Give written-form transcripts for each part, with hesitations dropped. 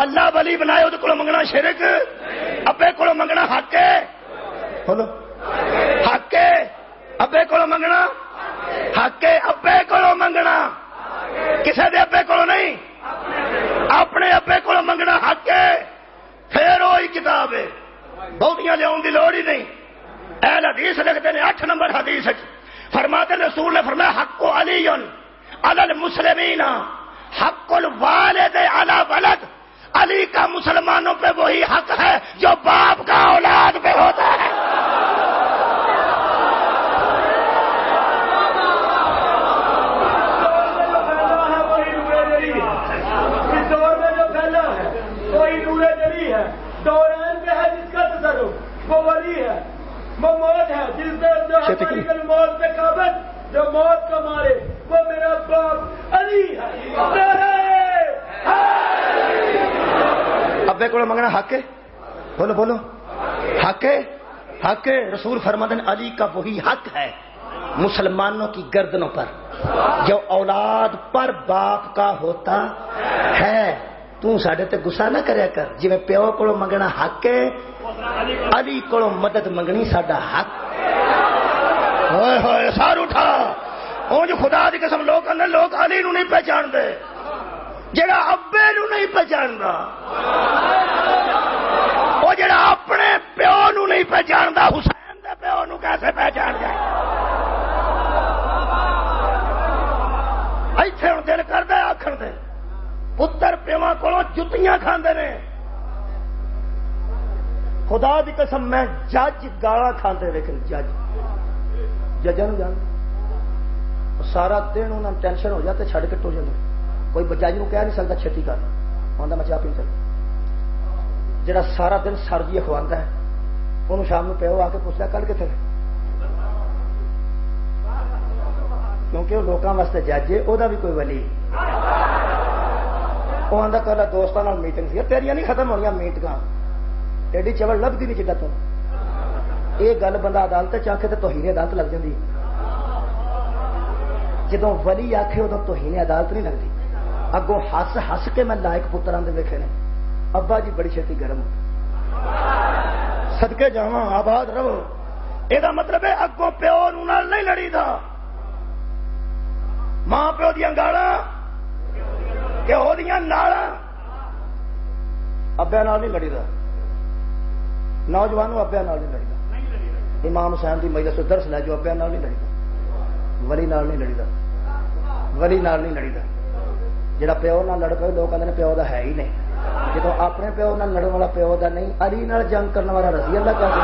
اللہ ولی بنائے وہ کو منگنا شرک، ابے کو منگنا حق ہے، بولو حق ہے، ابے کو منگنا حق ہے، ابے کو منگنا کسی دے ابے کو نہیں، اپنے ابے کو منگنا حق ہے، پھر وہی کتاب ہے، بہتیاں لیا کی لوڑ ہی نہیں۔ اہل حدیث لکھتے ہیں 8 نمبر حدیث فرماتے رسول نے فرمایا حق علی علی المسلمین حق الوالد علی ولد، علی کا مسلمانوں پہ وہی حق ہے جو باپ کا اولاد پہ ہوتا ہے۔ وہ ولی ہے، وہ موت ہے جس نے موت پہ قابض، جو موت کا مارے وہ میرا باپ علی ہے۔ ابے کو منگنا حق ہے، بولو بولو حق ہے، حق ہے۔ رسول فرماتے ہیں علی کا وہی حق ہے مسلمانوں کی گردنوں پر جو اولاد پر باپ کا ہوتا ہے۔ تو ساڈے تے غصہ نہ کریا کر، جی میں پیو کو منگنا حق ہے، علی کو مدد منگنی ساڈا حق۔ ہوئے ہوئے سار اٹھا اونج خدا دی قسم لوگ اندر لوگ علی نو نہیں پہچان دے، جڑا ابے نو نہیں پہچاندا، وہ جڑا اپنے پیو نو نہیں پہچاندا، حسین دے پیو نو کیسے پہچان جائے؟ ایتھے ہن دل کردا آکھن دے پتر پیواں کولوں جتیاں کھاندے نے، خدا دی قسم میں جج گالاں کھاندے لیکن ججاں نوں جان سارا دن انہاں ٹینشن ہو جاتے چھڈ کے ٹر جاندے، کوئی جج نوں کہہ نہیں سکدا چھتی کر، آندا میں چاہ پی سکدا۔ جڑا سارا دن سر جی کھواندا ہے انہوں شام نوں پیو آ کے پوچھدا کل کتنے، کیونکہ وہ لوکاں واسطے جج ہے، وہ بھی کوئی ولی۔ وہ آدھا کل دوستوں میٹنگ سی، تیریاں نہیں ختم ہونی میٹنگاں، ایڈی چوڑ لبھی نہیں چڈا تو یہ گل بندہ عدالت چاہے تو توہین عدالت لگ جاتی، جدو ولی آخے ادو توہین عدالت نہیں لگتی۔ اگوں ہس ہس کے میں لائق پتراں دے ویکھے نے، ابا جی بڑی چھتی گرم صدقے جاواں آباد رہو۔ یہ مطلب ہے اگوں پیو نال نہیں لڑی دا، ماں پیو دیاں گالاں کہ وہ نالاں ابیا نال نہیں لڑی دا، نوجوانوں ابیا نال نہیں لڑی دا، امام حسین دی مجلس درس لے جو ابیا نال نہیں لڑی دا، ولی نال نہیں لڑی دا، ولی نال نہیں لڑی دا۔ جڑا پیو نال لڑ پے لوگ کہندے نے پیو دا ہے ہی نہیں، جدو اپنے پیو نال لڑن والا پیو دا نہیں، علی نال جنگ کرنے والا رضی اللہ کہتے۔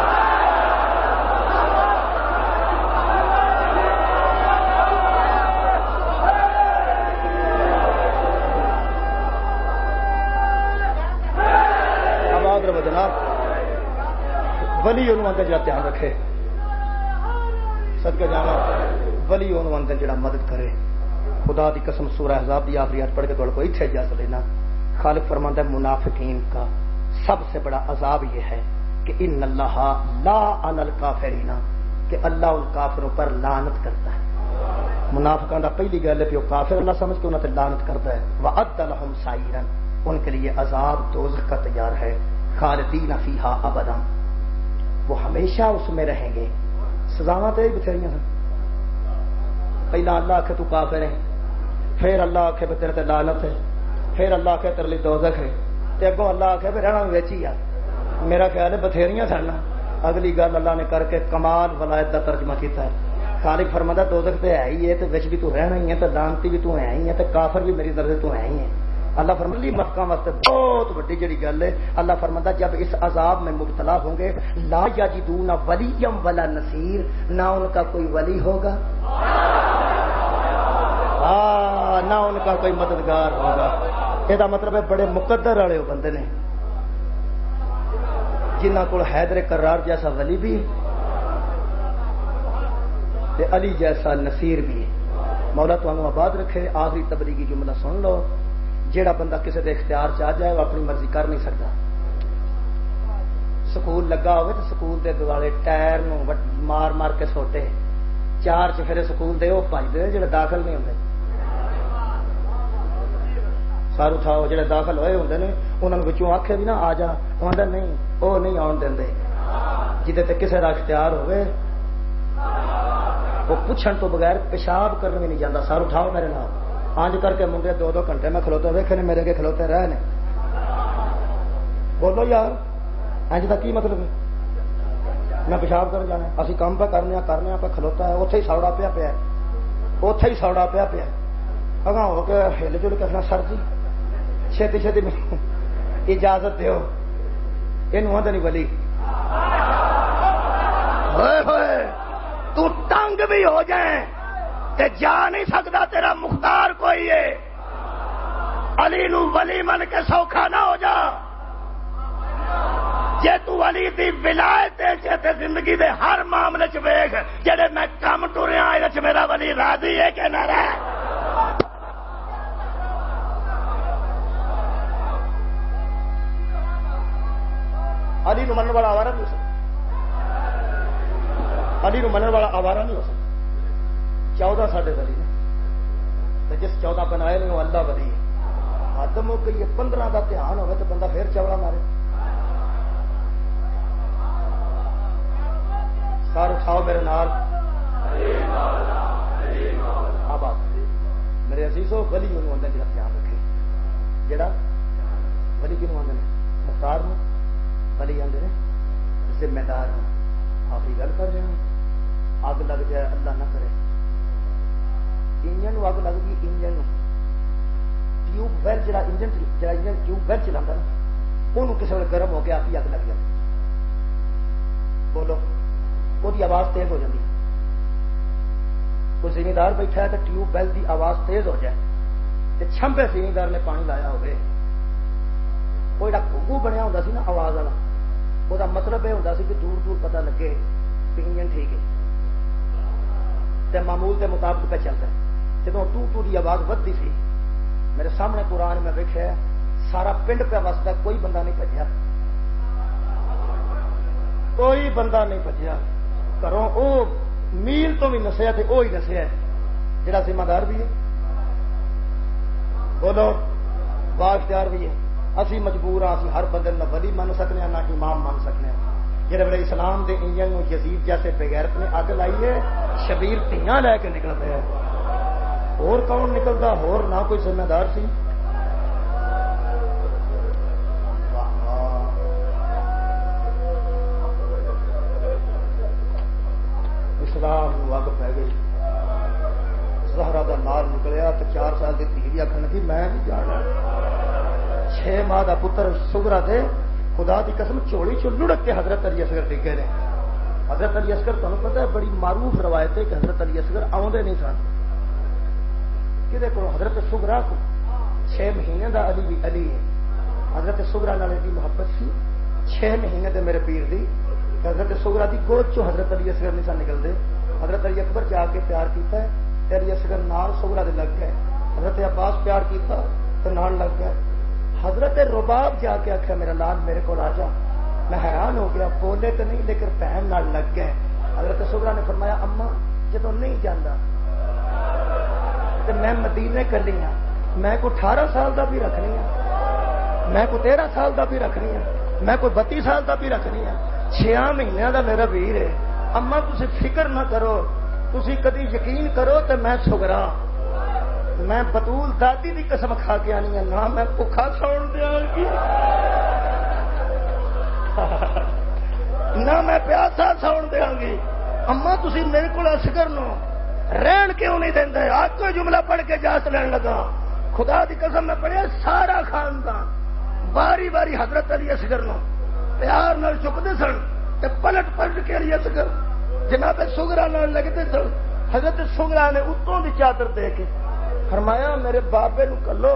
ولی انہوں اندر جڑا دھیان رکھے، صدقے جانا ولی انہوں اندر جڑا مدد کرے۔ خدا دی قسم سورہ احزاب دی آخری آیت پڑھ کے تھوڑے کو اتنے اجازت لینا۔ خالق فرماتا ہے منافقین کا سب سے بڑا عذاب یہ ہے کہ ان اللہ لا علی الکافرین، کہ اللہ ان کافروں پر لعنت کرتا ہے۔ منافقان دا پہلی گل ہے کہ وہ کافر اللہ سمجھ کے انہوں تے لعنت کرتا ہے۔ وَأَعَدَّ لَهُمْ سَعِيرًا، ان کے لیے عذاب دوزخ کا تیار ہے، خالدین فیہا ابدا، وہ ہمیشہ اس میں رہیں گے۔ سزاواں تو بتھیریاں ہیں، پہلا اللہ آخے تو کافر ہے، پھر اللہ آخے تیرے تے لعنت ہے، پھر اللہ آخے تیرے لیے دوزخ ہے، تے اگوں اللہ آخے بھی رہنا وچ ہی آ۔ میرا خیال ہے بتھیریاں سن۔ اگلی گل اللہ نے کر کے کمال ولایت کا ترجمہ کیتا ہے۔ خالق فرماتا دوزخ تے ہے ہی ہے، تے وچ بھی تو رہنا ہی ہے، تے لعنتی بھی تو ہے ہی ہے، تے کافر بھی میری طرف سے تو ہے ہی ہے۔ اللہ فرماتا مکہ واسطے بہت بڑی جڑی گل ہے، اللہ فرماتا جب اس عذاب میں مبتلا ہوں گے لا یجدون ولیا ولا نصیر، نہ ان کا کوئی ولی ہوگا، نہ ان کا کوئی مددگار ہوگا۔ یہ مطلب ہے بڑے مقدر والے بندے نے جنہ کو حیدر کرار جیسا ولی بھی تے علی جیسا نصیر بھی ہے۔ مولا تمہیں آباد رکھے۔ آخری تبلیغی جملہ سن لو، جیڑا بندہ کسی دے اختیار چ آ جائے وہ اپنی مرضی کر نہیں سکتا۔ سکول لگا ہوئے تو سکول دے دوالے ٹائر نو مار مار کے سوٹے، چار چفیرے سکول دے وہ بجتے جڑے داخل نہیں ہوتے۔ سارو تھاؤ جڑے داخل ہوئے ہوندے نے انہاں وچوں آکھے بھی نہ آ جا، آندا نہیں، او نہیں آن دیندے، جدے تے کسے دا اختیار ہوئے وہ پوچھن تو بغیر پیشاب کرنے نہیں جاتا، سارو اٹھاؤ میرے نام آنج کر کے منگے 2-2 گھنٹے میں کھلوتے ویکھے نے میرے کے کھلوتے رہے نے. بولو یار انج دا کی مطلب ہے؟ میں پیشاب کر جانا، اسی کام پہ کرنے پہ کھلوتا ہے، اوتھے ہی سوڑا پیا پیا اوتھے ہی سوڑا پیا پیا اگاں ہو کے ہل جل کے آخنا سر جی چھتی چھتی اجازت دیو، یہ آدھے نہیں ولی. ہوئے ہوئے تو تنگ بھی ہو جائیں تے جا نہیں سکتا، تیرا مختار کوئی ہے. علی نو ولی من کے سوکھا نہ ہو جا، جے تو علی دی ولایت تے زندگی دے ہر معاملے چ ویکھ جڑے میں کم ٹریا اے چ میرا ولی راضی ہے کہ نہ رہے. علی نو منن والا آوارہ نہیں ہو سکتا، علی نو منن والا آوارہ نہیں ہو سکتا. 14 ساڈے ولی نے، جس 14 بنائے نہیں وہ اللہ ولی ہے. آدم ہو گئی 15 کا دھیان ہوئے تو بندہ پھر چوڑا مارے. سارے اٹھاؤ میرے نال. اب میرے عزیزو ولی انہوں آدھے جا دھیان رکھے، جڑا ولی کنوں آدھے مختار نو ولی آدھے ذمہ دار ہوں. آپ ہی گل کر رہے ہیں، اگ لگ جائے اللہ نہ کرے، انجن نو اگ لگ گئی، انجن ٹیوب ویل جڑا انجن ٹیوب ویل چلا انہوں کسی ویل گرم ہو کے آپ ہی اگ لگ جائے. بولو وہ آواز تیز ہو جاتی. کوئی زمیندار بیٹھا ہے تو ٹیوب ویل کی آواز تیز ہو جائے تو چھمبے زمیندار نے پانی لایا ہوئے، وہ جا گھگو بنیا ہوتا سی نا آواز والا، وہ مطلب یہ ہوتا سی کہ دور دور پتہ لگے کہ انجن ٹھیک ہے تے معمول کے مطابق پہ چلتا ہے. جب ٹو کی آواز ودتی سی، میرے سامنے قرآن میں دیکھا سارا پنڈ پہ وستا، کوئی بندہ نہیں بھجیا، کوئی بندہ نہیں بھجیا گھروں. وہ میل تو بھی نسیا تھے، وہی نسیا جڑا ذمہ دار بھی ہے. بولو با اختیار بھی ہے. اسی مجبور ہاں، اسی ہر بندے نہ ولی من سکنے نہ امام من سکنے. جہاں ویلے اسلام دے انجن نو یزید جیسے بغیرت نے اگ لائی ہے، شبیر تیاں لے کے نکل پیا. اور کون نکلتا؟ اور نہ کوئی ذمہ دار سی. اسلام نو اگ پی گئی، زہرا دا نال نکلیا تو 4 سال کی دھی بھی آخر لگی میں نہیں جانا. 6 ماہ کا پتر سگرا دے خدا دی قسم چوڑی چ لڑک کے حضرت علی اصغر ڈگے نے. حضرت علی اصغر تمہیں پتا ہے بڑی معروف روایت ہے کہ حضرت علی اصغر آدھے نہیں سن کدے کو. حضرت سگرا کو 6 مہینے دا علی بھی علی ہے. حضرت سگرا نال دی محبت سی 6 مہینے دے میرے پیر دی. حضرت سگرا دی گود چو حضرت علی اصغر نہیں سن نکلتے. حضرت علی اکبر جا کے پیار کیتا ہے، علی اصغر نال سگرا دے لگ گئے. حضرت عباس پیار کیتا تو نال لگ گئے. حضرت رباب جا کے آخیا میرا لال میرے کو آ جا. میں حیران ہو گیا، بولے تو نہیں لیکن بہن نال لگ گئے. حضرت سگرا نے فرمایا اما جدو نہیں جانا تو میں مدینے کلی ہاں، میں کو 18 سال کا بھی رکھنی ہاں، میں کو 13 سال کا بھی رکھنی ہاں، میں کو 32 سال کا بھی رکھنی ہاں. 6 مہینے کا میرا ویر ہے. اما تسی فکر نہ کرو، تسی کدی یقین کرو تو میں سگرا، میں بطول دادی دی قسم کھا کے آنی ہے، نہ میں بھوکا ساؤن دیا گی نہ میں پیاسا ساؤن دیا گی. اما تسی میرے کو اصغر نو رہن کیوں نہیں دیں؟ آج کوئی جملہ پڑھ کے جاس لین لگا. خدا دی قسم میں پڑھیا سارا خاندان باری باری حضرت علی اصغر نو پیار نال چکتے سن تے پلٹ پلٹ کے علی اصغر جناب سگرا نال لگتے سن. حضرت سگرا نے اتوں دی چادر دے کے فرمایا میرے بابے نو کلو